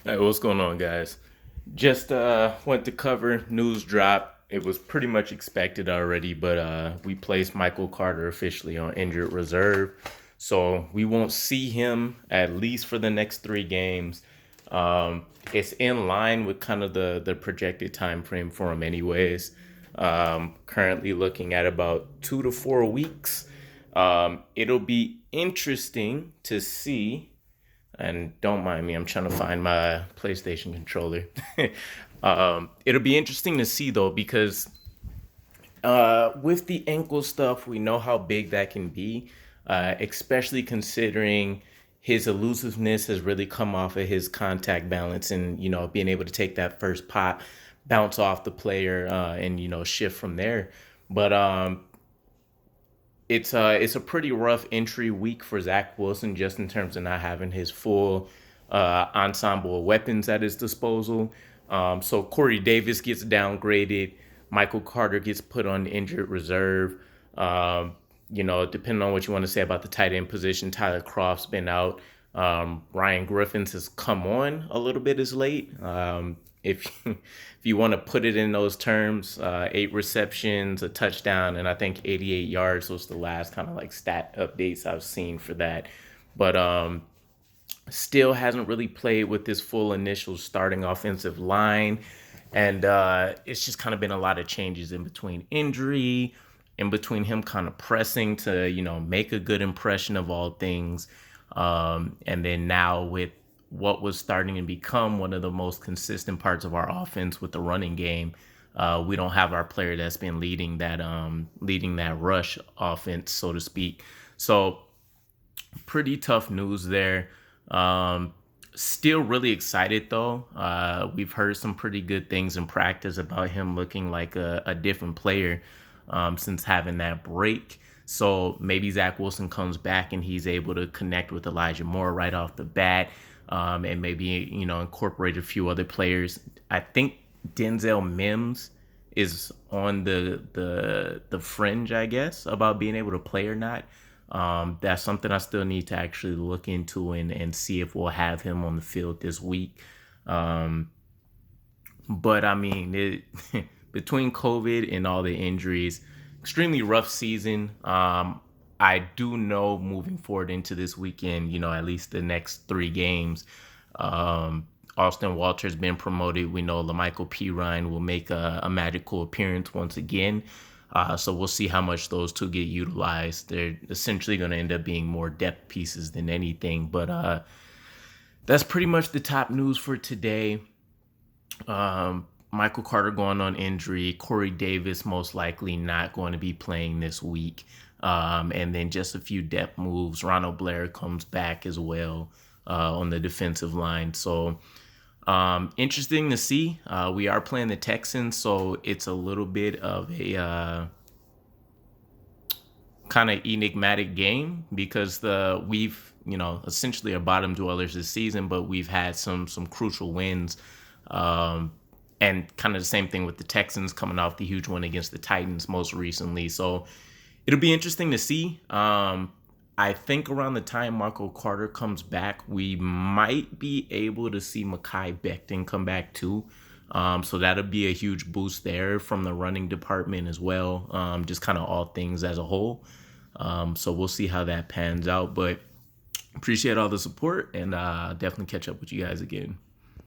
Hey, what's going on, guys? Just went to cover news drop. It was pretty much expected already, but we placed Michael Carter officially on injured reserve, so we won't see him at least for the next 3 games. It's in line with kind of the projected time frame for him, anyways. Currently looking at about 2 to 4 weeks. It'll be interesting to see, and don't mind me, I'm trying to find my PlayStation controller. It'll be interesting to see though, because with the ankle stuff, we know how big that can be, especially considering his elusiveness has really come off of his contact balance and, being able to take that first pot, bounce off the player, and, shift from there. But it's a pretty rough entry week for Zach Wilson, just in terms of not having his full ensemble of weapons at his disposal. So Corey Davis gets downgraded. Michael Carter gets put on injured reserve. Depending on what you want to say about the tight end position, Tyler Croft's been out. Ryan Griffins has come on a little bit as late. If you want to put it in those terms, 8 receptions, a touchdown, and I think 88 yards was the last kind of like stat updates I've seen for that. But still hasn't really played with this full initial starting offensive line. And it's just kind of been a lot of changes in between injury, in between him kind of pressing to, make a good impression of all things. And then now with what was starting to become one of the most consistent parts of our offense with the running game, we don't have our player that's been leading that rush offense, so to speak. So pretty tough news there. Still really excited though. We've heard some pretty good things in practice about him looking like a different player since having that break. So maybe Zach Wilson comes back and he's able to connect with Elijah Moore right off the bat, and maybe incorporate a few other players. I think Denzel Mims is on the fringe, I guess, about being able to play or not. That's something I still need to actually look into and see if we'll have him on the field this week. Um, but I mean, between COVID and all the injuries, extremely rough season. I do know moving forward into this weekend, at least the next 3 games, Austin Walter's been promoted. We know LaMichael P. Ryan will make a magical appearance once again. So we'll see how much those two get utilized. They're essentially going to end up being more depth pieces than anything. But that's pretty much the top news for today. Michael Carter going on injury. Corey Davis most likely not going to be playing this week. And then just a few depth moves. Ronald Blair comes back as well on the defensive line. So interesting to see. We are playing the Texans, so it's a little bit of a kind of enigmatic game because we've essentially are bottom dwellers this season, but we've had some crucial wins. And kind of the same thing with the Texans coming off the huge win against the Titans most recently. So it'll be interesting to see. I think around the time Michael Carter comes back, we might be able to see Mekhi Becton come back too. So that'll be a huge boost there from the running department as well. Just kind of all things as a whole. So we'll see how that pans out. But appreciate all the support and definitely catch up with you guys again.